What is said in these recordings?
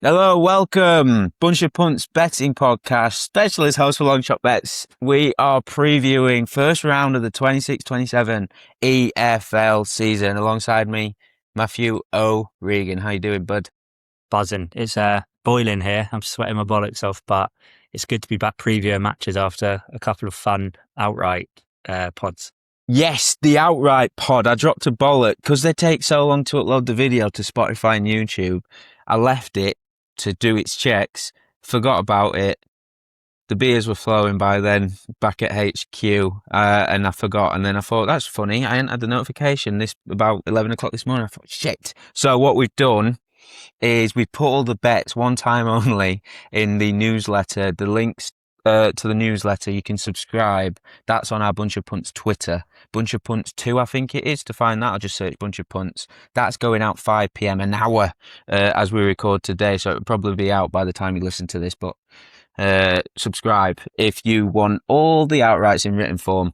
Hello, welcome. Bunch of Punts betting podcast, specialist host for long shot bets. We are previewing first round of the 26-27 EFL season. Alongside me, Matthew O'Regan. How you doing, bud? Buzzing. It's boiling here. I'm sweating my bollocks off, but it's good to be back previewing matches after a couple of fun outright pods. Yes, the outright pod. I dropped a bollock because they take so long to upload the video to Spotify and YouTube. I left it to do its checks, forgot about it. The beers were flowing by then back at HQ, and I forgot. And then I thought, that's funny. I hadn't had the notification this about 11 o'clock this morning. I thought, shit. So what we've done is we put all the bets one time only in the newsletter. The links to the newsletter, you can subscribe. That's on our Bunch of Punts Twitter. Bunch of Punts 2, I think it is. To find that, I'll just search Bunch of Punts. That's going out 5 p.m, an hour as we record today. So it'll probably be out by the time you listen to this. But subscribe if you want all the outrights in written form.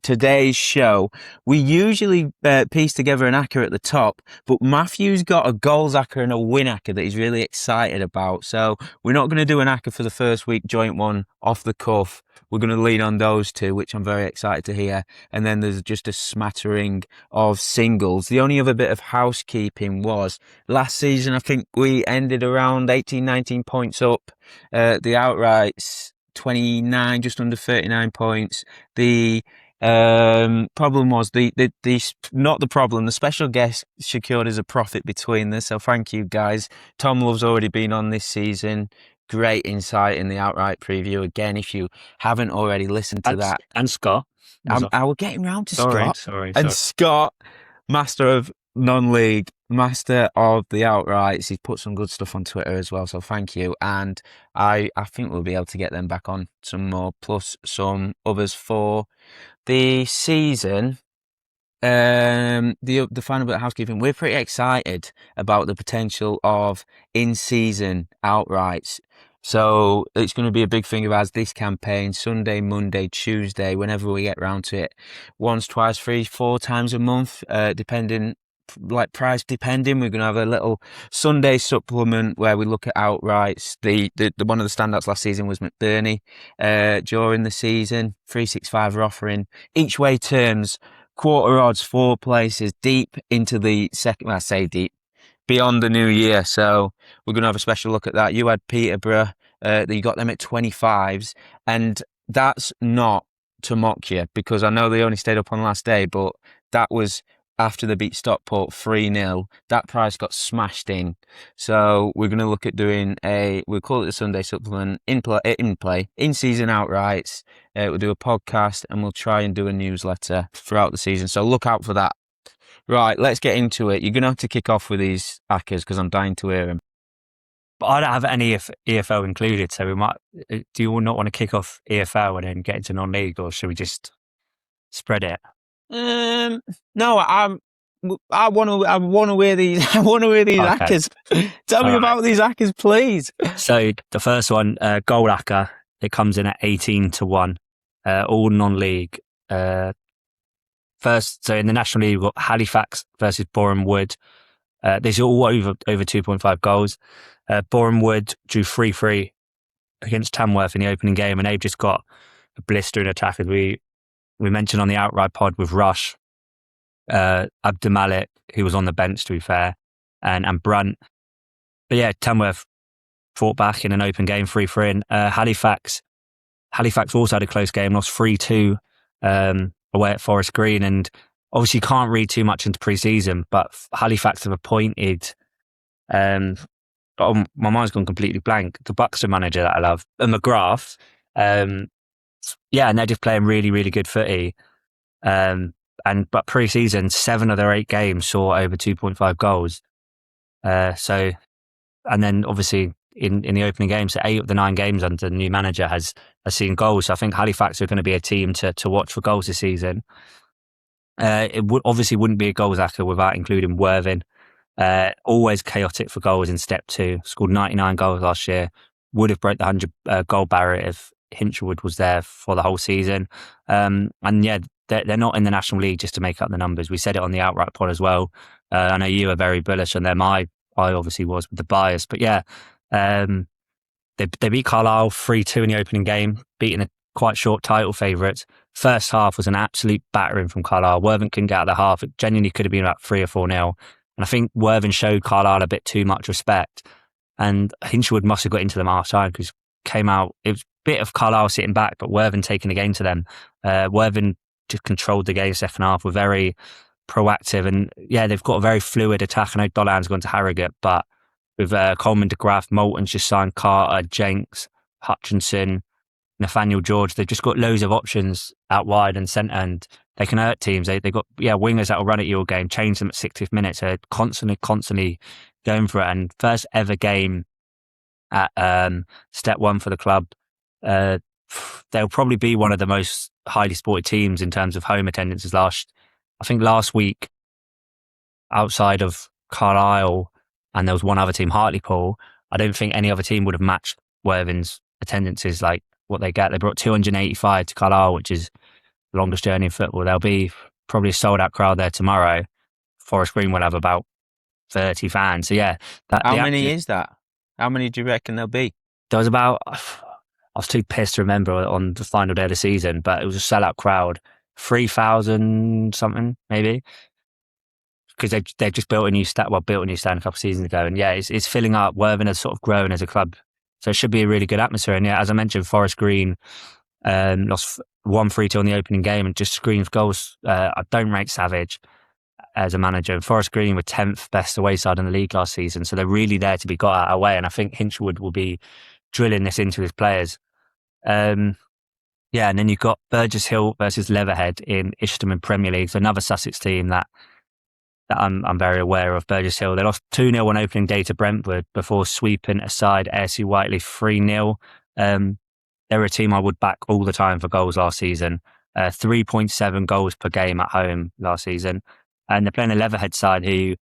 Today's show, we usually piece together an acca at the top, but Matthew's got a goals acca and a win acca that he's really excited about. So we're not going to do an acca for the first week, joint one off the cuff. We're going to lean on those two, which I'm very excited to hear. And then there's just a smattering of singles. The only other bit of housekeeping was last season, I think we ended around 18, 19 points up. The outrights, 29, just under 39 points. The problem was the special guest secured us a profit between this. So thank you guys. Tom Love's already been on this season. Great insight in the outright preview. Again, if you haven't already listened to that. And Scott. I will get round to Scott. Sorry. And Scott, master of non-league, master of the outrights. He's put some good stuff on Twitter as well, so thank you. And I think we'll be able to get them back on some more, plus some others for the season. The final bit of housekeeping, we're pretty excited about the potential of in-season outrights. So it's going to be a big thing of ours this campaign, Sunday, Monday, Tuesday, whenever we get round to it. Once, twice, 3, 4 times a month, depending, like price depending. We're going to have a little Sunday supplement where we look at outrights. The one of the standouts last season was McBurney. During the season, 365 are offering each way terms, quarter odds, 4 places deep into the second. I say deep, beyond the new year. So we're going to have a special look at that. You had Peterborough, you got them at 25s, and that's not to mock you because I know they only stayed up on last day, but that was after they beat Stockport 3-0. That price got smashed in. So we're going to look at doing we'll call it a Sunday supplement, in-season outrights. We'll do a podcast and we'll try and do a newsletter throughout the season. So look out for that. Right, let's get into it. You're going to have to kick off with these accas because I'm dying to hear them. But I don't have any EFL included, so we might. Do you not want to kick off EFL and then get into non-league, or should we just spread it? No, I want to hear these. I want to hear these Okay. accas. Tell me about these accas, please. So the first one, goal acca, it comes in at 18-1, all non-league. First, so in the National League, we've got Halifax versus Boreham Wood. These are all over 2.5 goals. Boreham Wood drew 3-3 against Tamworth in the opening game, and they've just got a blistering attack, as we mentioned on the outright pod with Rush, Abdulmalik, who was on the bench, to be fair, and Brunt. But yeah, Tamworth fought back in an open game, 3-3. And Halifax also had a close game, lost 3-2 away at Forest Green. And obviously you can't read too much into pre-season, but Halifax have appointed, my mind's gone completely blank, the Buxton manager that I love, McGrath. Yeah, and they're just playing really, really good footy. But pre-season, 7 of their 8 games saw over 2.5 goals. And then obviously in the opening game, so 8 of the 9 games under the new manager has seen goals. So I think Halifax are going to be a team to watch for goals this season. It obviously wouldn't be a goals acca without including Worthing. Always chaotic for goals in step 2. Scored 99 goals last year. Would have broke the 100 goal barrier if Hinchelwood was there for the whole season. And yeah, they're not in the National League just to make up the numbers. We said it on the outright pod as well. I know you are very bullish on them. I I obviously was with the bias. But yeah, they beat Carlisle 3-2 in the opening game, beating a quite short title favourites. First half was an absolute battering from Carlisle. Worthing couldn't get out of the half. It genuinely could have been about 3 or 4-0. And I think Worthing showed Carlisle a bit too much respect. And Hinchelwood must have got into them half time because came out, it was a bit of Carlisle sitting back, but Worthing taking the game to them. Worthing just controlled the game second half, were very proactive. And yeah, they've got a very fluid attack. I know Dolan's gone to Harrogate, but with Coleman, de Graaf, Moulton's just signed Carter, Jenks, Hutchinson, Nathaniel George. They've just got loads of options out wide and centre, and they can hurt teams. They've got wingers that will run at your game, change them at 60th minutes. They're constantly going for it. And first ever game at Step 1 for the club. They'll probably be one of the most highly supported teams in terms of home attendances. I think last week, outside of Carlisle, and there was one other team, Hartlepool, I don't think any other team would have matched Worthing's attendances like what they get. They brought 285 to Carlisle, which is the longest journey in football. There'll be probably a sold-out crowd there tomorrow. Forest Green will have about 30 fans. So yeah. How many is that? How many do you reckon there'll be? There was about, I was too pissed to remember on the final day of the season, but it was a sellout crowd. 3,000 something, maybe. Because they just built a new stand a couple of seasons ago. And yeah, it's filling up. Worthing has sort of grown as a club. So it should be a really good atmosphere. And yeah, as I mentioned, Forest Green lost 1-3-2 on the opening game and just screams goals. I don't rate Savage as a manager. Forest Green were 10th best away side in the league last season. So they're really there to be got out of the way. And I think Hinchelwood will be drilling this into his players. Yeah, and then you've got Burgess Hill versus Leatherhead in Isham Premier League. So another Sussex team that I'm very aware of. Burgess Hill. They lost 2-0 on opening day to Brentford before sweeping aside ASU Whiteley 3-0. They're a team I would back all the time for goals last season. 3.7 goals per game at home last season. And they're playing a Leatherhead side who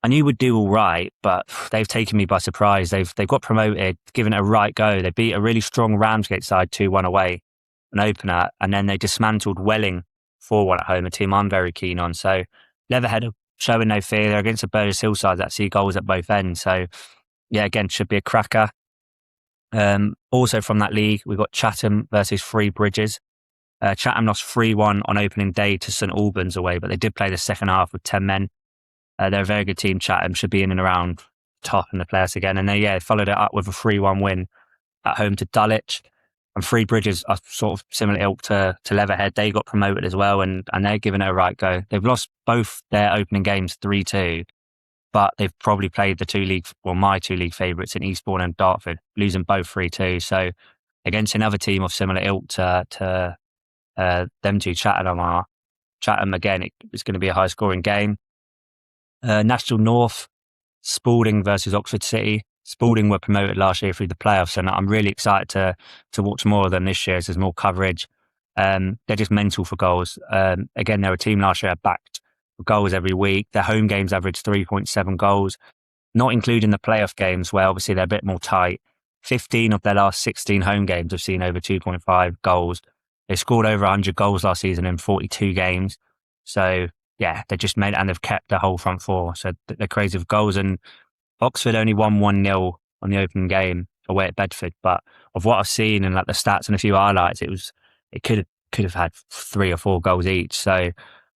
I knew would do all right, but they've taken me by surprise. They've got promoted, given it a right go. They beat a really strong Ramsgate side 2-1 away, an opener, and then they dismantled Welling 4-1 at home, a team I'm very keen on. So Leatherhead are showing no fear. They're against a Burgess Hill side that see goals at both ends. So yeah, again, should be a cracker. Also from that league, we've got Chatham versus Three Bridges. Chatham lost 3-1 on opening day to St Albans away, but they did play the second half with 10 men. They're a very good team. Chatham should be in and around top in the playoffs again. And they followed it up with a 3-1 win at home to Dulwich. And Three Bridges are sort of similar ilk to Leatherhead. They got promoted as well, and they're giving it a right go. They've lost both their opening games 3-2, but they've probably played my two league favourites in Eastbourne and Dartford, losing both 3-2. So against another team of similar ilk to them two, Chatham again, it's going to be a high scoring game. National North, Spalding versus Oxford City. Spalding were promoted last year through the playoffs, and I'm really excited to watch more of them this year as there's more coverage. They're just mental for goals. Again, they're a team last year backed for goals every week. Their home games average 3.7 goals, not including the playoff games where obviously they're a bit more tight. 15 of their last 16 home games have seen over 2.5 goals. They scored over 100 goals last season in 42 games. So yeah, they just made it, and they've kept the whole front four. So they're crazy with goals. And Oxford only won 1-0 on the opening game away at Bedford. But of what I've seen and like the stats and a few highlights, it could have had 3 or 4 goals each. So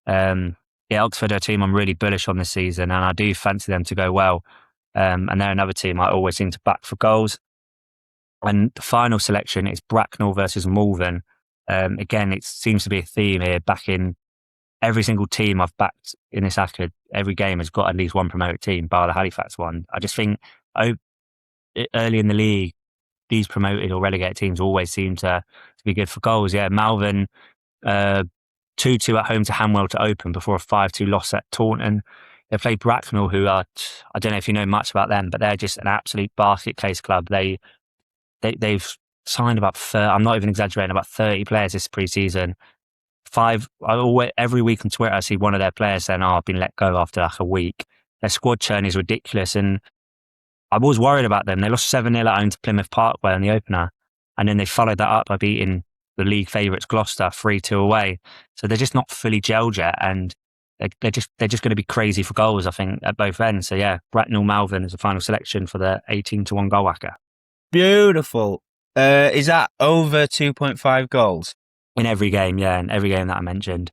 Oxford are a team I'm really bullish on this season, and I do fancy them to go well. And they're another team I always seem to back for goals. And the final selection is Bracknell versus Malvern. Again, it seems to be a theme here. Backing every single team I've backed in this ACCA, every game has got at least one promoted team, bar the Halifax one. I just think early in the league, these promoted or relegated teams always seem to be good for goals. Yeah, Malvern 2-2 at home to Hanwell to open before a 5-2 loss at Taunton. They played Bracknell, who are, I don't know if you know much about them, but they're just an absolute basket case club. They've signed about I'm not even exaggerating, about 30 players this pre-season. Every week on Twitter, I see one of their players saying, I've been let go after like a week. Their squad churn is ridiculous. And I was worried about them. They lost 7-0 at home to Plymouth Parkway in the opener. And then they followed that up by beating the league favourites Gloucester 3-2 away. So they're just not fully gelled yet. And they're just going to be crazy for goals, I think, at both ends. So yeah, Bracknell Malvern is the final selection for the 18-1 goal whacker. Beautiful. Is that over 2.5 goals? In every game, yeah, in every game that I mentioned.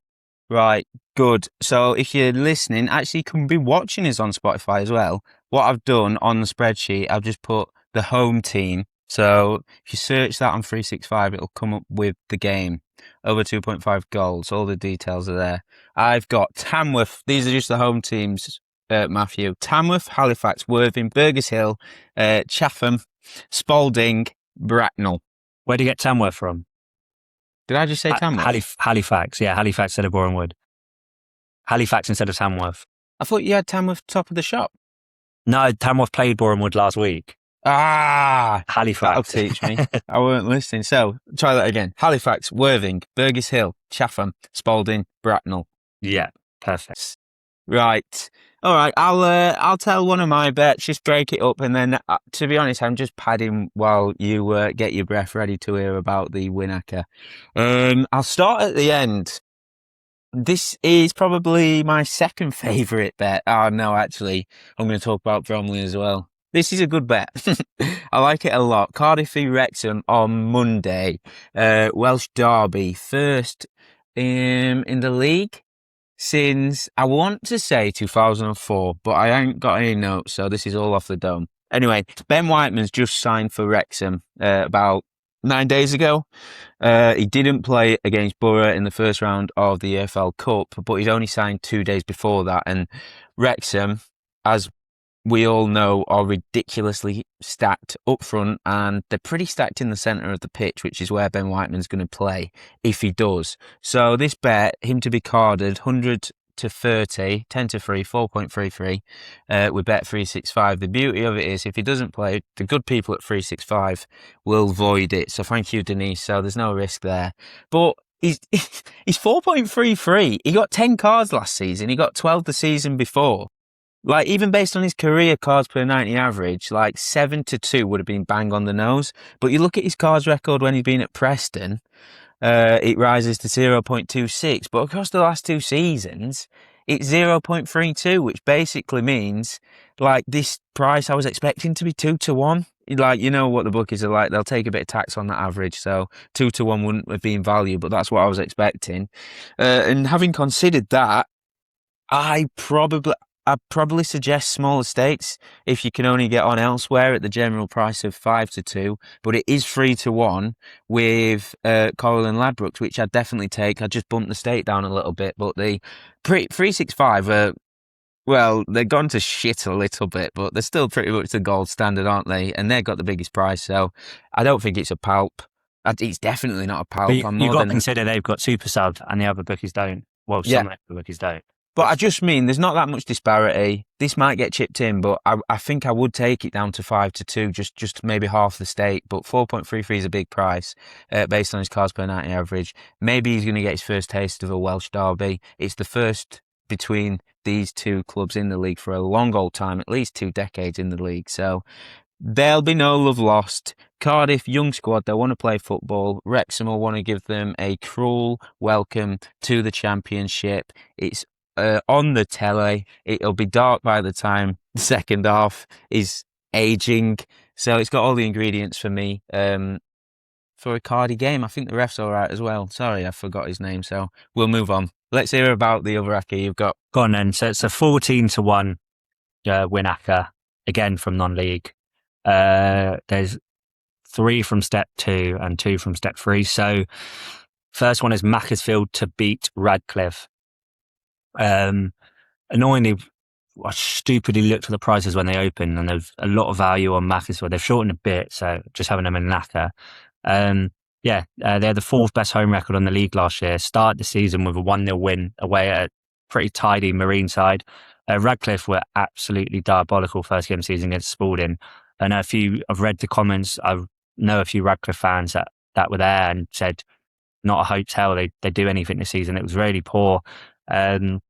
Right, good. So if you're listening, actually you can be watching us on Spotify as well. What I've done on the spreadsheet, I've just put the home team. So if you search that on 365, it'll come up with the game. Over 2.5 goals, all the details are there. I've got Tamworth. These are just the home teams, Matthew. Tamworth, Halifax, Worthing, Burgess Hill, Chatham, Spalding, Bracknell. Where do you get Tamworth from? Did I just say Tamworth? Halifax, yeah, Halifax instead of Bournemouth. Halifax instead of Tamworth. I thought you had Tamworth top of the shop. No, Tamworth played Bournemouth last week. Halifax. That'll teach me. I weren't listening. So try that again. Halifax, Worthing, Burgess Hill, Chatham, Spalding, Bracknell. Yeah, perfect. Right. All right. I'll tell one of my bets. Just break it up, and then to be honest, I'm just padding while you get your breath ready to hear about the Winacker. I'll start at the end. This is probably my second favourite bet. Oh no, actually, I'm going to talk about Bromley as well. This is a good bet. I like it a lot. Cardiff v Wrexham on Monday. Welsh derby, first in the league since, I want to say 2004, but I ain't got any notes, so this is all off the dome. Anyway, Ben Whiteman's just signed for Wrexham about 9 days ago. He didn't play against Borough in the first round of the EFL Cup, but he's only signed 2 days before that. And Wrexham, as we all know, are ridiculously stacked up front, and they're pretty stacked in the centre of the pitch, which is where Ben Whiteman's going to play if he does. So this bet, him to be carded 100 to 30, 10 to 3, 4.33 with bet 365. The beauty of it is, if he doesn't play, the good people at 365 will void it. So thank you, Denise. So there's no risk there. But he's 4.33. He got 10 cards last season. He got 12 the season before. Like, even based on his career cards per 90 average, like 7 to 2 would have been bang on the nose. But you look at his cards record when he's been at Preston, it rises to 0.26. But across the last 2 seasons, it's 0.32, which basically means, like, this price I was expecting to be 2 to 1. Like, you know what the bookies are like. They'll take a bit of tax on that average. So 2 to 1 wouldn't have been value, but that's what I was expecting. And having considered that, I'd probably suggest smaller stakes if you can only get on elsewhere at the general price of 5 to 2, but it is 3 to 1 with Coral and Ladbrokes, which I'd definitely take. I just bumped the stake down a little bit, but the 365 well, they've gone to shit a little bit, but they're still pretty much the gold standard, aren't they? And they've got the biggest price, so I don't think it's a pulp. It's definitely not a pulp. You've got to consider they've got super sub and the other bookies don't. Well, some of the bookies don't. But I just mean there's not that much disparity. This might get chipped in, but I think I would take it down to 5 to 2, just maybe half the stake. But 4.33 is a big price based on his cards per 90 average. Maybe he's going to get his first taste of a Welsh derby. It's the first between these two clubs in the league for a long old time, at least 2 decades in the league. So there'll be no love lost. Cardiff, young squad, they want to play football. Wrexham will want to give them a cruel welcome to the Championship. It's on the telly. It'll be dark by the time the second half is aging. So it's got all the ingredients for me for a Cardi game. I think the ref's all right as well. Sorry, I forgot his name. So we'll move on. Let's hear about the other Acker you've got. Go on then. So it's a 14 to 1 win Acker, again from non-league. There's 3 from step 2 and 2 from step 3. So first one is Macclesfield to beat Radcliffe. Annoyingly, I stupidly looked at the prices when they opened, and there's a lot of value on Macclesfield. They've shortened a bit, so just having them in Acker. They're the 4th best home record on the league last year. Started the season with a 1-0 win away at a pretty tidy Marine side. Radcliffe were absolutely diabolical first game of the season against Spalding. And I've read the comments. I know a few Radcliffe fans that were there and said, not a hotel, they do anything this season. It was really poor. And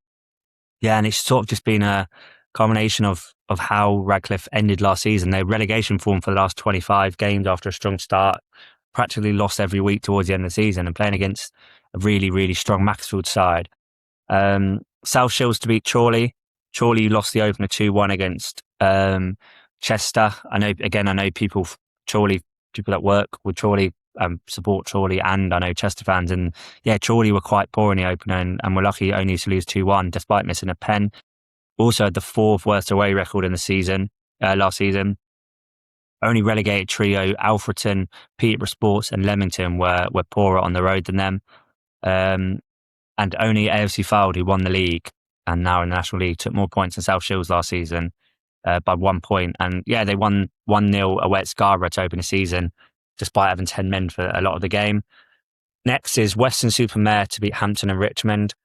it's sort of just been a combination of how Radcliffe ended last season. Their relegation form for the last 25 games after a strong start, practically lost every week towards the end of the season, and playing against a really, really strong Macclesfield side. South Shields to beat Chorley. Chorley lost the opener 2-1 against Chester. I know people that work with Chorley support Chorley, and I know Chester fans. And yeah, Chorley were quite poor in the opener and were lucky only to lose 2-1 despite missing a pen. Also had the 4th worst away record in the season last season. Only relegated trio Alfreton, Peterborough Sports, and Leamington were poorer on the road than them. And only AFC Fylde, who won the league and now in the National League, took more points than South Shields last season by 1 point. And yeah, they won 1-0 away at Scarborough to open the season, despite having 10 men for a lot of the game. Next is Weston-super-Mare to beat Hampton and Richmond.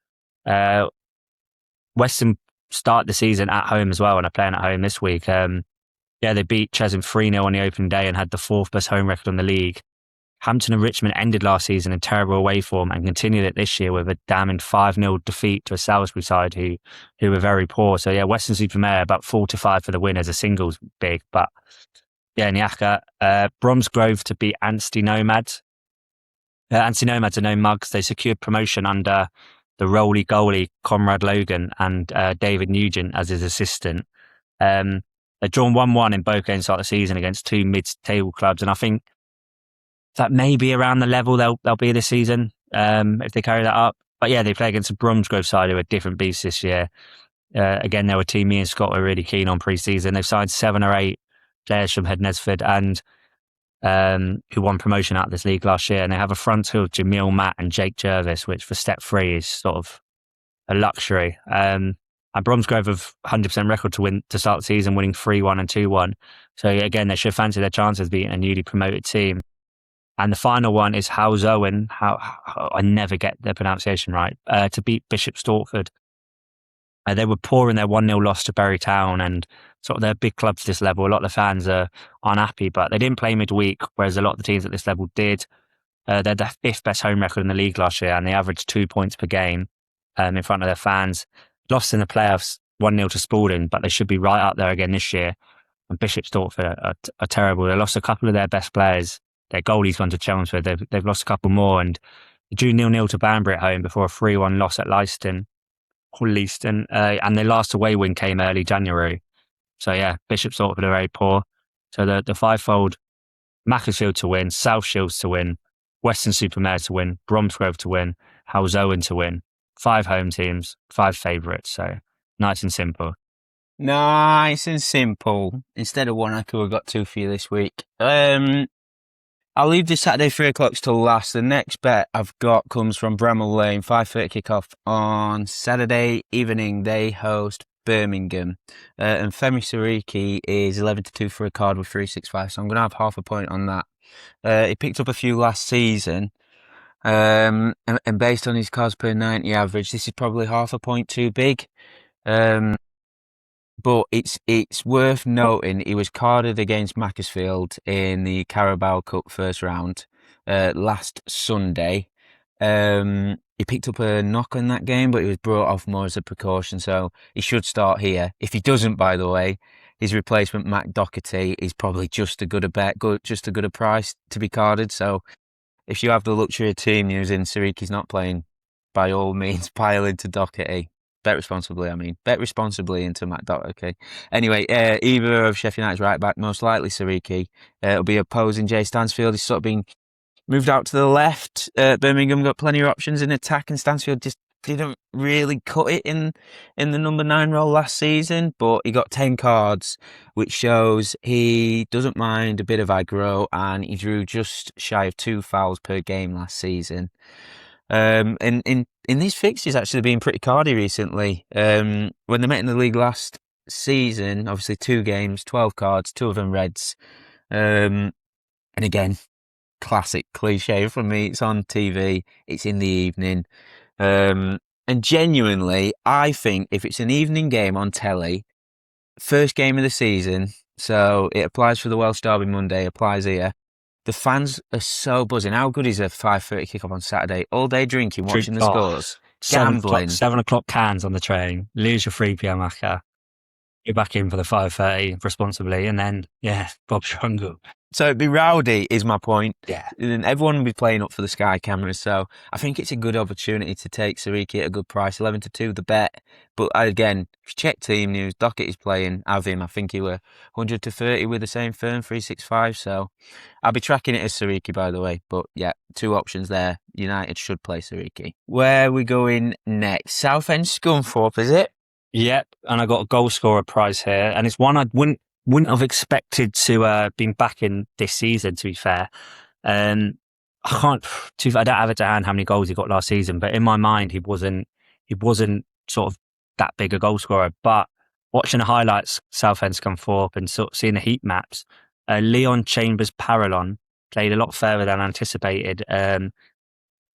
Weston start the season at home as well and are playing at home this week. They beat Chesham 3-0 on the opening day and had the 4th best home record in the league. Hampton and Richmond ended last season in terrible away form and continued it this year with a damning 5-0 defeat to a Salisbury side who were very poor. So yeah, Weston-super-Mare about 4-5 for the win as a singles big. But yeah, Nyaka. Bromsgrove to beat Anstey Nomads. Anstey Nomads are no mugs. They secured promotion under the Rowley goalie Conrad Logan and David Nugent as his assistant. They've drawn 1-1 in both games to start the season against 2 mid-table clubs, and I think that may be around the level they'll be this season if they carry that up. But yeah, they play against a Bromsgrove side who are different beasts this year. Again, they were a team me and Scott were really keen on pre-season. They've signed 7 or 8 players from Hednesford and who won promotion out of this league last year, and they have a front two of Jamil Matt and Jake Jervis, which for step 3 is sort of a luxury. And Bromsgrove have 100% record to start the season, winning 3-1 and 2-1. So again, they should fancy their chances beating a newly promoted team. And the final one is Housekeeping. I never get the pronunciation right. To beat Bishop Stortford. They were poor in their 1-0 loss to Bury Town, and sort of they're big clubs at this level. A lot of the fans are unhappy, but they didn't play midweek, whereas a lot of the teams at this level did. They're the 5th best home record in the league last year, and they averaged 2 points per game in front of their fans. Lost in the playoffs 1-0 to Spalding, but they should be right up there again this year. And Bishop Stortford are terrible. They lost a couple of their best players. Their goalies went to Chelmsford. They've lost a couple more, and they drew 0-0 to Banbury at home before a 3-1 loss at Leiston. And their last away win came early January. So yeah, Bishop Stortford are very poor. So the fivefold: Macclesfield to win, South Shields to win, Weston-super-Mare to win, Bromsgrove to win, Housekeeping to win. 5 home teams, 5 favourites. So nice and simple. Nice and simple. Instead of one, I could have got 2 for you this week. I'll leave the Saturday 3 o'clock till last. The next bet I've got comes from Bramall Lane, 5:30 kickoff on Saturday evening. They host Birmingham. And Femi Siriki is 11-2 for a card with 365. So I'm going to have half a point on that. He picked up a few last season. And based on his cards per 90 average, this is probably half a point too big. But it's worth noting he was carded against Macclesfield in the Carabao Cup first round last Sunday. He picked up a knock in that game, but he was brought off more as a precaution, so he should start here. If he doesn't, by the way, his replacement Matt Doherty is probably just a good a price to be carded. So if you have the luxury of team using Siriki's not playing, by all means pile into Doherty. Bet responsibly, Bet responsibly into Matt Doherty. Anyway, either of Sheff United's right back, most likely Siriki. It'll be opposing Jay Stansfield. He's sort of been moved out to the left. Birmingham got plenty of options in attack, and Stansfield just didn't really cut it in the number 9 role last season, but he got 10 cards, which shows he doesn't mind a bit of aggro, and he drew just shy of 2 fouls per game last season. And in these fixtures actually been pretty cardy recently. When they met in the league last season, obviously 2 games, 12 cards, 2 of them reds. And again, classic cliche from me. It's on TV. It's in the evening. And genuinely, I think if it's an evening game on telly, first game of the season, so it applies for the Welsh Derby Monday, applies here. The fans are so buzzing. How good is a 5:30 kickoff on Saturday? All day drinking, watching the scores, gambling. 7 o'clock cans on the train. Lose your 3 p.m. acca. You're back in for the 5:30 responsibly, and then Bob Strungle. So it'd be rowdy, is my point. Yeah. And everyone will be playing up for the Sky cameras. So I think it's a good opportunity to take Sariki at a good price, 11-2 the bet. But again, if you check team news, Dockett is playing, have him. I think he were 100-30 with the same firm, 365. So I'll be tracking it as Sariki, by the way. But yeah, two options there. United should play Sariki. Where are we going next? Southend Scunthorpe, is it? Yep, and I got a goal scorer prize here, and it's one I wouldn't have expected to been back in this season. To be fair, I can't. I don't have it to hand how many goals he got last season, but in my mind, he wasn't sort of that big a goal scorer. But watching the highlights, Southend Scunthorpe, and sort of seeing the heat maps, Leon Chambers Parallon played a lot further than anticipated.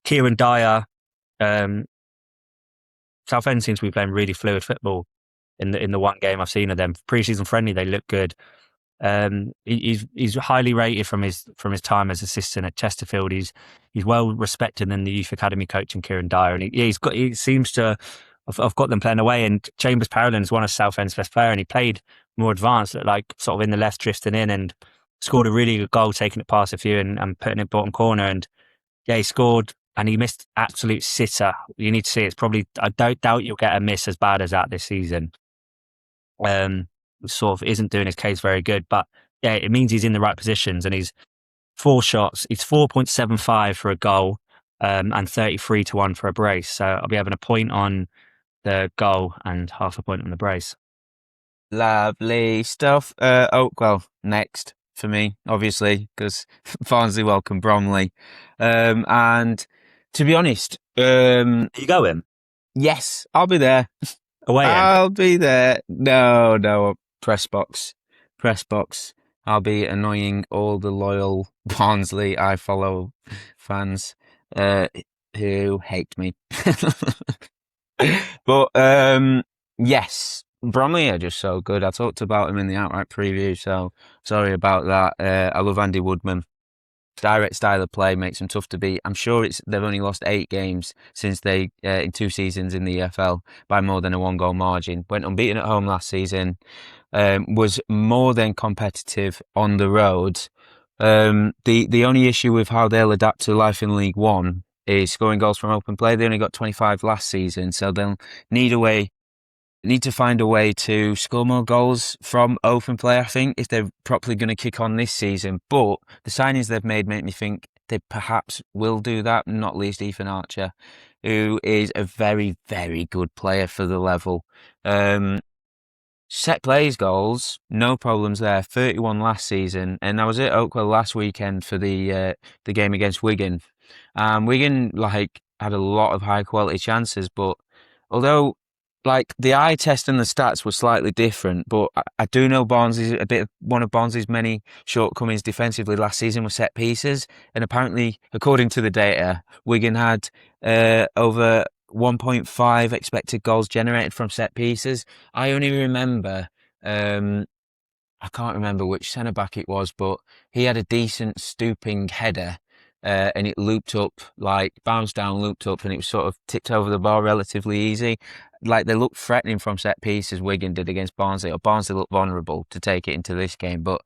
Kieran Dyer. Southend seems to be playing really fluid football in the one game I've seen of them. Pre-season friendly, they look good. He's highly rated from his time as assistant at Chesterfield. He's well respected in the youth academy coaching Kieran Dyer, and he seems to. I've got them playing away, and Chambers Parallon is one of Southend's best player, and he played more advanced, like sort of in the left, drifting in, and scored a really good goal, taking it past a few and putting it bottom corner, and yeah, he scored. And he missed absolute sitter. You need to see it. It's probably, I don't doubt you'll get a miss as bad as that this season. Sort of isn't doing his case very good, but yeah, it means he's in the right positions, and he's 4 shots. He's 4.75 for a goal, and 33-1 for a brace. So I'll be having a point on the goal and half a point on the brace. Lovely stuff. Next for me, obviously, because Barnsley welcome Bromley. And to be honest, Are you going? yes, I'll be there. Away end? I'll be there. No, press box. I'll be annoying all the loyal Barnsley I follow fans who hate me. But yes, Bromley are just so good. I talked about him in the outright preview, so sorry about that. I love Andy Woodman. Direct style of play makes them tough to beat. I'm sure they've only lost 8 games since they in 2 seasons in the EFL by more than a 1-goal margin. Went unbeaten at home last season. Was more than competitive on the road. The only issue with how they'll adapt to life in League One is scoring goals from open play. They only got 25 last season, so they'll need to find a way to score more goals from open play, I think, if they're properly going to kick on this season. But the signings they've made make me think they perhaps will do that, not least Ethan Archer, who is a very, very good player for the level. Set plays goals, no problems there. 31 last season, and I was at Oakwell last weekend for the game against Wigan. Wigan had a lot of high quality chances, but although the eye test and the stats were slightly different, but I do know Barnsley's one of Barnsley's many shortcomings defensively last season was set pieces, and apparently, according to the data, Wigan had over 1.5 expected goals generated from set pieces. I only remember, I can't remember which centre back it was, but he had a decent stooping header. And it looped up, bounced down, looped up, and it was sort of tipped over the bar relatively easy. They looked threatening from set pieces, Wigan did against Barnsley, or Barnsley looked vulnerable to take it into this game. But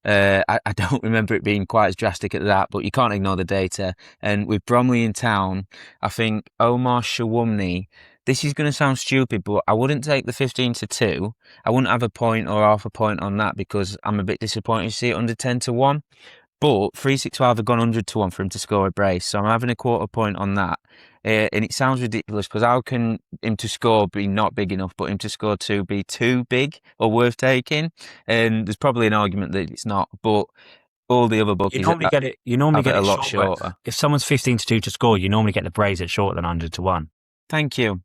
I don't remember it being quite as drastic as that, but you can't ignore the data. And with Bromley in town, I think Omar Shawumni, this is going to sound stupid, but I wouldn't take the 15-2. I wouldn't have a point or half a point on that because I'm a bit disappointed to see it under 10-1. But 365 have gone 100-1 for him to score a brace, so I'm having a quarter point on that. And it sounds ridiculous because how can him to score be not big enough, but him to score 2 be too big or worth taking? And there's probably an argument that it's not, but all the other bookies you normally get it a lot shorter. If someone's 15-2 to score, you normally get the brace at shorter than 100-1. Thank you.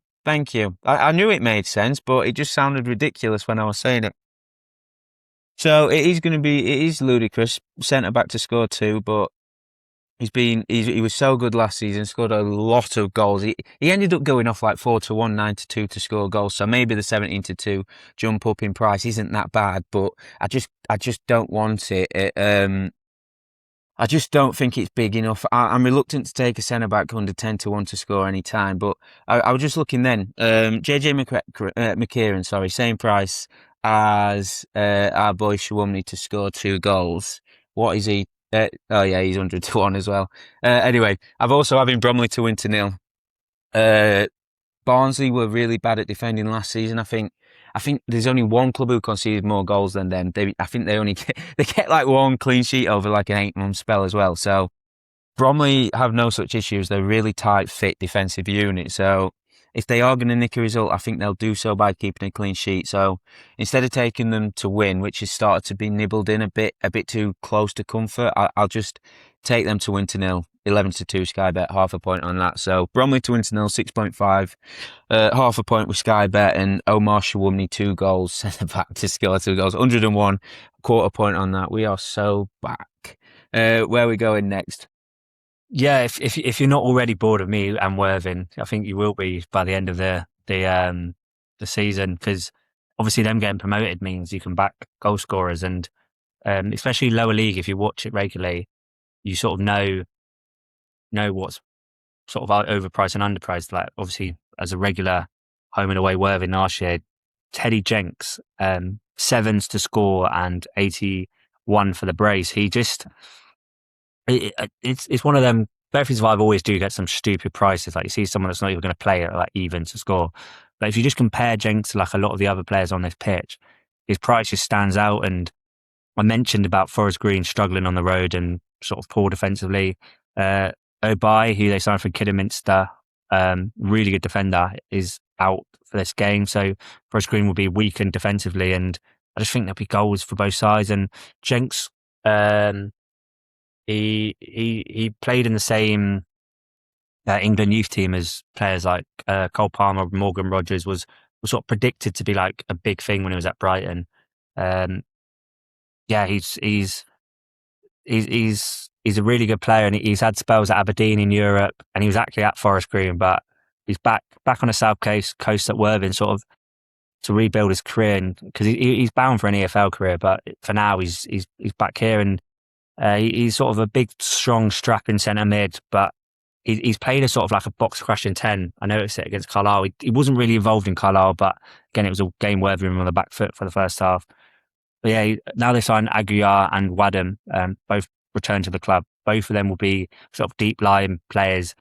I knew it made sense, but it just sounded ridiculous when I was saying it. So it is ludicrous, centre back to score 2, but he was so good last season, scored a lot of goals. He ended up going off 4-1, 9-2 to score goals. So maybe the 17-2 jump up in price isn't that bad, but I just don't want it. I just don't think it's big enough. I'm reluctant to take a centre back under 10-1 to score any time, but I was just looking then. JJ McKieran, same price as our boy Shawumni to score 2 goals. What is he? Oh yeah, he's 100-1 as well. Anyway, I've also having Bromley to win to nil. Barnsley were really bad at defending last season. I think there's only one club who conceded more goals than them. I think they only they get like one clean sheet over like an 8-month spell as well. So Bromley have no such issues. They're a really tight, fit defensive unit. So if they are going to nick a result, I think they'll do so by keeping a clean sheet. So instead of taking them to win, which has started to be nibbled in a bit too close to comfort, I'll just take them to win to nil. 11-2 Sky Bet, half a point on that. So Bromley to win to nil, 6.5, half a point with Sky Bet, and Omar Shawumni 2 goals, centre back to score 2 goals, 101, quarter point on that. We are so back. Where are we going next? Yeah, if you're not already bored of me and Worthing, I think you will be by the end of the season, because obviously them getting promoted means you can back goal scorers, and especially lower league, if you watch it regularly, you sort of know what's sort of overpriced and underpriced. Like obviously as a regular home and away Worthing last year, Teddy Jenks, 7s to score and 81 for the brace. He just it's one of them. Bearfield Survive always do get some stupid prices. Like you see someone that's not even going to play it like even to score. But if you just compare Jenks to like a lot of the other players on this pitch, his price just stands out. And I mentioned about Forest Green struggling on the road and sort of poor defensively. Obai, who they signed from Kidderminster, really good defender, is out for this game. So Forest Green will be weakened defensively, and I just think there'll be goals for both sides. And Jenks, he played in the same England youth team as players like Cole Palmer, Morgan Rogers, was sort of predicted to be like a big thing when he was at Brighton. Yeah, he's a really good player, and he's had spells at Aberdeen in Europe, and he was actually at Forest Green, but he's back on the south coast at Worthing, sort of to rebuild his career, because he's bound for an EFL career, but for now he's back here, and he's sort of a big, strong, strapping centre mid, but he's played a sort of like a box crushing 10. I noticed it against Carlisle. He wasn't really involved in Carlisle, but again, it was a game Worthing on the back foot for the first half. But yeah, now they signed Aguiar and Wadham, both return to the club. Both of them will be sort of deep line players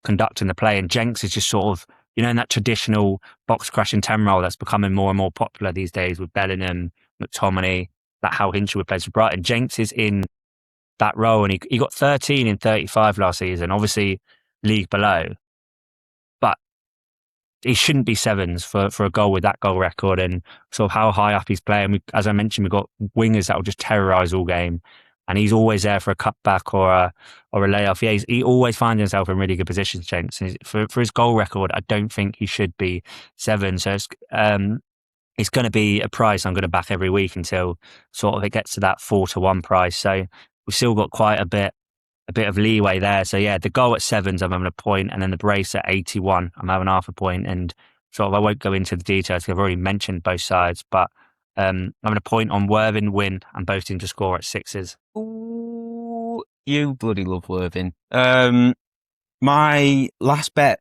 conducting the play. And Jenks is just sort of, in that traditional box crashing 10 role that's becoming more and more popular these days with Bellingham, McTominay, that Hal Hinshelwood plays for Brighton. Jenks is in that role, and he got 13 in 35 last season, obviously league below. But he shouldn't be 7s for a goal with that goal record and sort of how high up he's playing. As I mentioned, we've got wingers that will just terrorise all game, and he's always there for a cutback or a layoff. Yeah, he always finds himself in really good positions, Jenks. For his goal record, I don't think he should be 7. So it's going to be a price I'm going to back every week until sort of it gets to that 4-1 price. So we've still got quite a bit of leeway there. So yeah, the goal at 7s, I'm having a point, and then the brace at 81, I'm having half a point. And sort of I won't go into the details because I've already mentioned both sides, but I'm having a point on Worthing win and both teams to score at 6s. Ooh, you bloody love Worthing. My last bet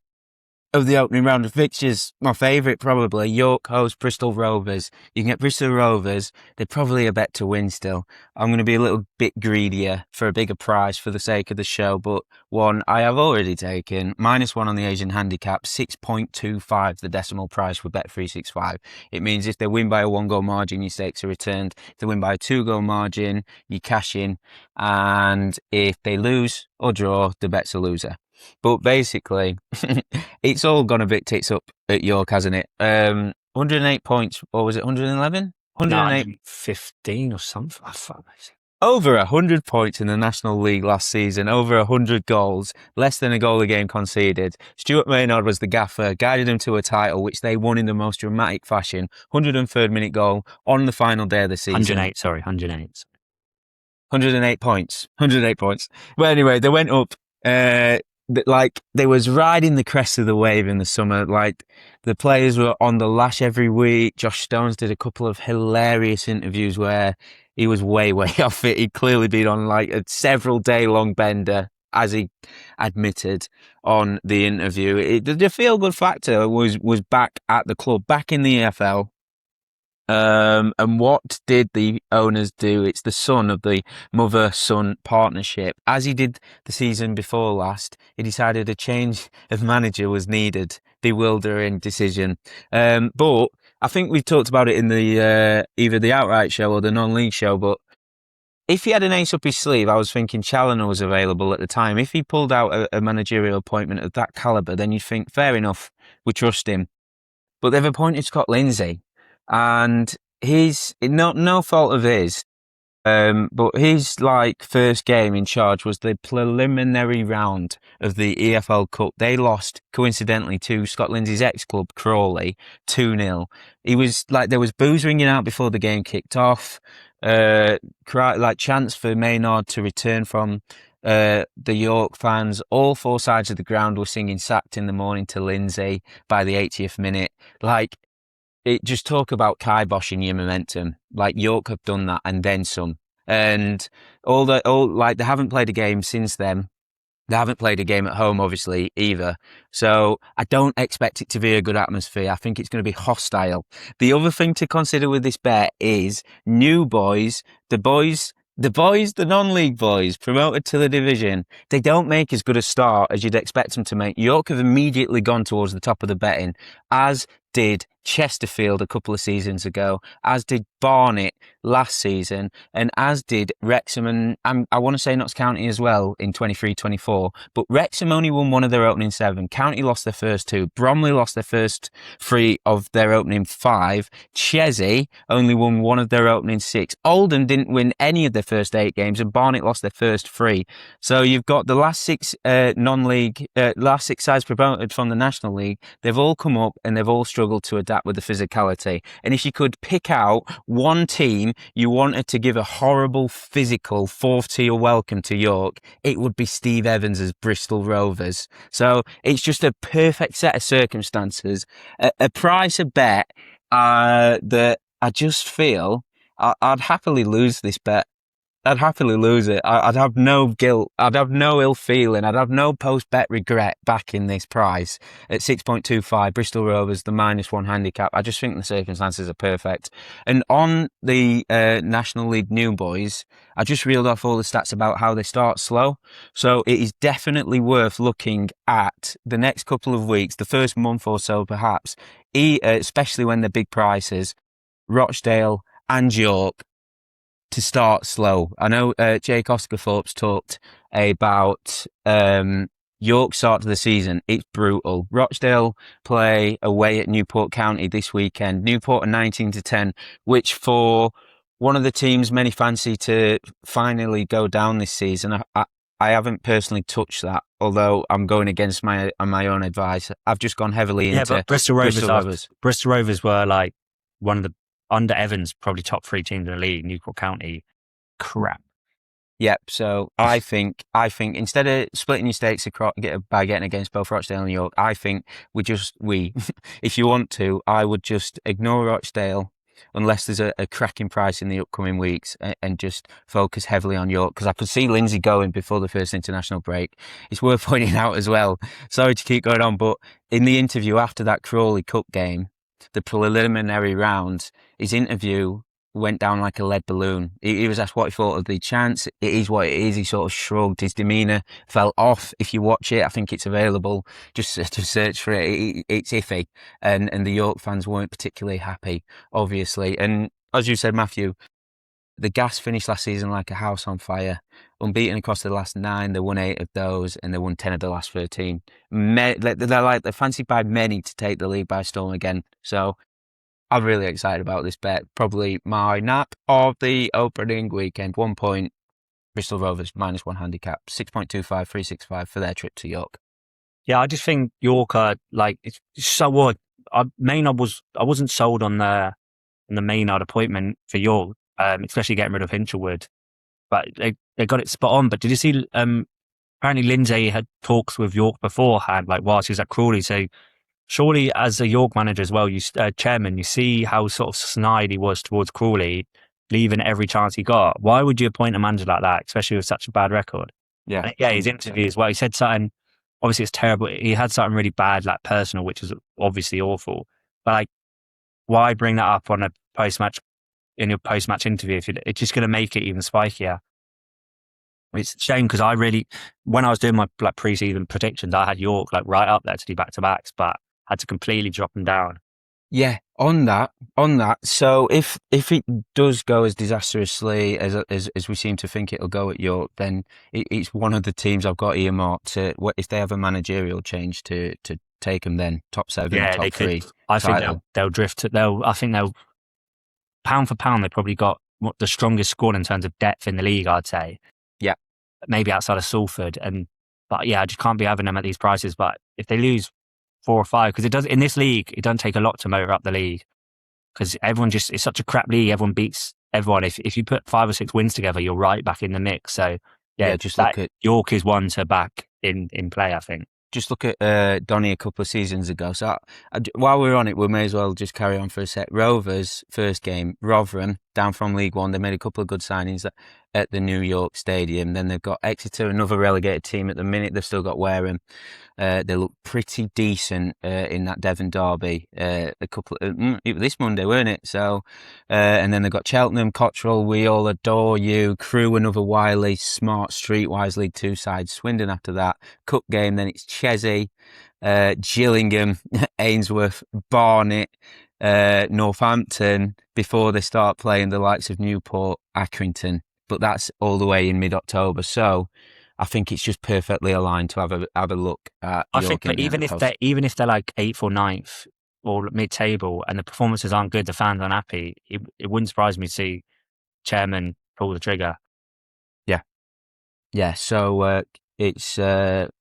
of the opening round of fixtures, my favourite probably, York host Bristol Rovers. You can get Bristol Rovers, they're probably a bet to win still. I'm going to be a little bit greedier for a bigger price for the sake of the show, but one I have already taken, -1 on the Asian handicap, 6.25 the decimal price with Bet365. It means if they win by a 1-goal margin, your stakes are returned. If they win by a 2-goal margin, you cash in, and if they lose or draw, the bet's a loser. But basically, it's all gone a bit tits up at York, hasn't it? 108 points, or was it 111? 115 or something. Over 100 points in the National League last season, over 100 goals, less than a goal a game conceded. Stuart Maynard was the gaffer, guided them to a title, which they won in the most dramatic fashion. 103rd minute goal on the final day of the season. 108. 108 points. 108 points. But anyway, they went up. Like they was riding the crest of the wave in the summer. Like the players were on the lash every week. Josh Stones did a couple of hilarious interviews where he was way off it. He'd clearly been on like a several day long bender, as he admitted on the interview. The feel good factor was back at the club, back in the EFL. And what did the owners do? It's the son of the mother-son partnership. As he did the season before last, he decided a change of manager was needed. Bewildering decision. But I think we talked about it in the either the outright show or the non-league show. But if he had an ace up his sleeve, I was thinking Challoner was available at the time. If he pulled out a managerial appointment of that calibre, then you'd think, fair enough, we trust him. But they've appointed Scott Lindsay, and he's no fault of his. But his first game in charge was the preliminary round of the EFL Cup. They lost coincidentally to Scott Lindsay's ex-club Crawley 2-0. He was there was booze ringing out before the game kicked off. Chants for Maynard to return from the York fans. All four sides of the ground were singing "Sacked in the Morning" to Lindsay by the 80th minute. It just talk about kiboshing your momentum. York have done that and then some. And they haven't played a game since then. They haven't played a game at home, obviously, either. So I don't expect it to be a good atmosphere. I think it's going to be hostile. The other thing to consider with this bet is new boys, the non-league boys promoted to the division. They don't make as good a start as you'd expect them to make. York have immediately gone towards the top of the betting, as did Chesterfield a couple of seasons ago, as did Barnet last season, and as did Wrexham and I want to say Notts County as well in 23-24. But Wrexham only won one of their opening 7. County lost their first 2. Bromley lost their first 3 of their opening 5. Chesney only won one of their opening 6. Oldham didn't win any of their first 8 games, and Barnet lost their first 3. So you've got the last 6 non-league, last 6 sides promoted from the National League. They've all come up and they've all struggled to adapt with the physicality. And if you could pick out one team you wanted to give a horrible physical 4th-tier welcome to York, it would be Steve Evans' Bristol Rovers. So it's just a perfect set of circumstances. A price, a bet that I just feel I'd happily lose this bet. I'd happily lose it. I'd have no guilt. I'd have no ill feeling. I'd have no post-bet regret backing this price at 6.25. Bristol Rovers, the -1 handicap. I just think the circumstances are perfect. And on the National League new boys, I just reeled off all the stats about how they start slow. So it is definitely worth looking at the next couple of weeks, the first month or so perhaps, especially when they're big prices, Rochdale and York, to start slow. I know Jake Oscarthorpe's talked about York's start to the season. It's brutal. Rochdale play away at Newport County this weekend. Newport are 19-10, which for one of the teams many fancy to finally go down this season, I haven't personally touched that, although I'm going against my own advice. I've just gone heavily into but Bristol Rovers. Bristol Rovers were one of the, under Evans, probably top 3 teams in the league. Newport County, crap. Yep. So I think instead of splitting your stakes by getting against both Rochdale and York, I think if you want to, I would just ignore Rochdale unless there's a cracking price in the upcoming weeks and just focus heavily on York, because I could see Lindsay going before the first international break. It's worth pointing out as well. Sorry to keep going on, but in the interview after that Crawley Cup game, the preliminary round, his interview went down like a lead balloon. He was asked what he thought of the chance. It is what it is. He sort of shrugged. His demeanour fell off. If you watch it, I think it's available. Just to search for it. It's iffy. And the York fans weren't particularly happy, obviously. And as you said, Matthew, the Gas finished last season like a house on fire. Unbeaten across the last 9, they won 8 of those, and they won 10 of the last 13. They're fancied by many to take the league by storm again. So I'm really excited about this bet. Probably my nap of the opening weekend. 1 point, Bristol Rovers -1 handicap, 6.25, 365 for their trip to York. Yeah, I just think York are it's so odd. I wasn't sold on the Maynard appointment for York, especially getting rid of Hinchelwood. But they got it spot on. But did you see, apparently Lindsay had talks with York beforehand, whilst he was at Crawley. So surely as a York manager as well, chairman, you see how sort of snide he was towards Crawley, leaving every chance he got. Why would you appoint a manager like that, especially with such a bad record? Yeah. Yeah, his interview as well, he said something, obviously it's terrible. He had something really bad, personal, which was obviously awful. But why bring that up on a post-match in your post-match interview if it's just going to make it even spikier? It's a shame because when I was doing my like pre-season predictions, I had York like right up there to do back-to-backs, but had to completely drop them down. Yeah, on that. So if it does go as disastrously as we seem to think it'll go at York, then it's one of the teams I've got earmarked to, if they have a managerial change, to take them then top 7, Yeah, top they 3 could. I think title. they'll drift. I think they'll pound for pound. They probably got the strongest squad in terms of depth in the league. I'd say. Yeah. Maybe outside of Salford, but yeah, I just can't be having them at these prices. But if they lose 4 or 5, because it does in this league, it doesn't take a lot to motor up the league. Because it's such a crap league. Everyone beats everyone. If you put 5 or 6 wins together, you're right back in the mix. So yeah, just look at York is one to back in play, I think. Just look at Donny a couple of seasons ago. So while we're on it, we may as well just carry on for a sec. Rovers, first game, Rotherham, down from League One. They made a couple of good signings at the New York Stadium. Then they've got Exeter, another relegated team at the minute. They've still got Wareham. They look pretty decent in that Devon derby. It was this Monday, weren't it? So, and then they've got Cheltenham, Cottrell, We All Adore You, Crewe, another wily, smart, streetwise League Two side. Swindon after that. Cup game, then it's Chesney, Gillingham, Ainsworth, Barnet, Northampton, before they start playing the likes of Newport, Accrington. But that's all the way in mid-October. So I think it's just perfectly aligned to have a look at. I think, but even if they're like 8th or 9th or mid-table and the performances aren't good, the fans aren't happy, it wouldn't surprise me to see chairman pull the trigger. Yeah. So it's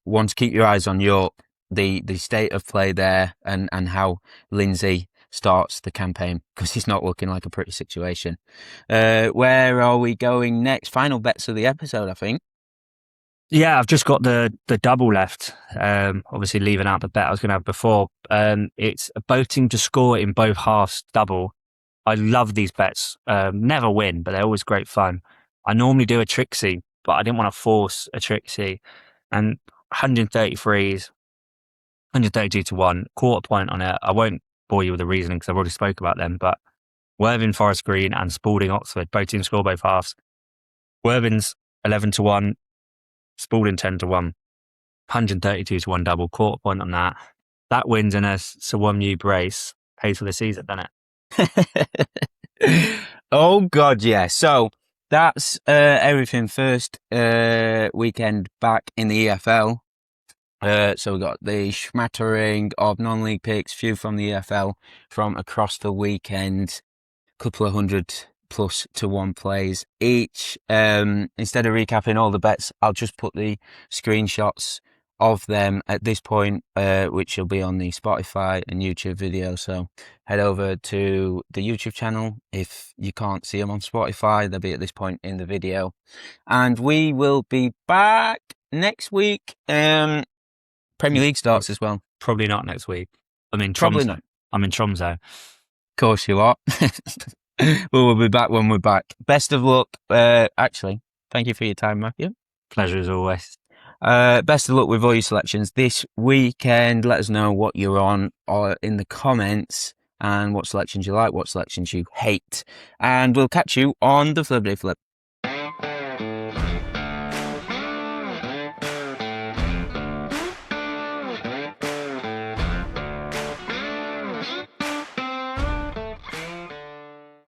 one to keep your eyes on York, the state of play there, and how Lindsay starts the campaign, because he's not looking like a pretty situation. Where are we going next? Final bets of the episode, I think. Yeah, I've just got the double left. Obviously leaving out the bet I was going to have before. It's a both team to score in both halves double. I love these bets. Never win, but they're always great fun. I normally do a Trixie, but I didn't want to force a Trixie. And 133s, 132 to 1, quarter point on it. I won't bore you with the reasoning because I've already spoke about them, but Worthing, Forest Green and Spalding, Oxford, both teams score both halves. Worthing's 11 to 1, Spalding 10 to 1, 132 to 1 double, quarter point on that. That wins in a Sawamyu brace, pays for the season, doesn't it? Oh, God, yeah. So that's everything. First weekend back in the EFL. So we got the smattering of non-league picks, few from the EFL from across the weekend, couple of 100+ to 1 plays each. Instead of recapping all the bets, I'll just put the screenshots of them at this point, which will be on the Spotify and YouTube video. So head over to the YouTube channel. If you can't see them on Spotify, they'll be at this point in the video. And we will be back next week. Premier League starts as well. Probably not next week. I'm in Tromsø. Of course you are. We'll be back when we're back. Best of luck. Actually, thank you for your time, Matthew. Pleasure as always. Best of luck with all your selections this weekend. Let us know what you're on in the comments and what selections you like, what selections you hate. And we'll catch you on the Flip Day Flip.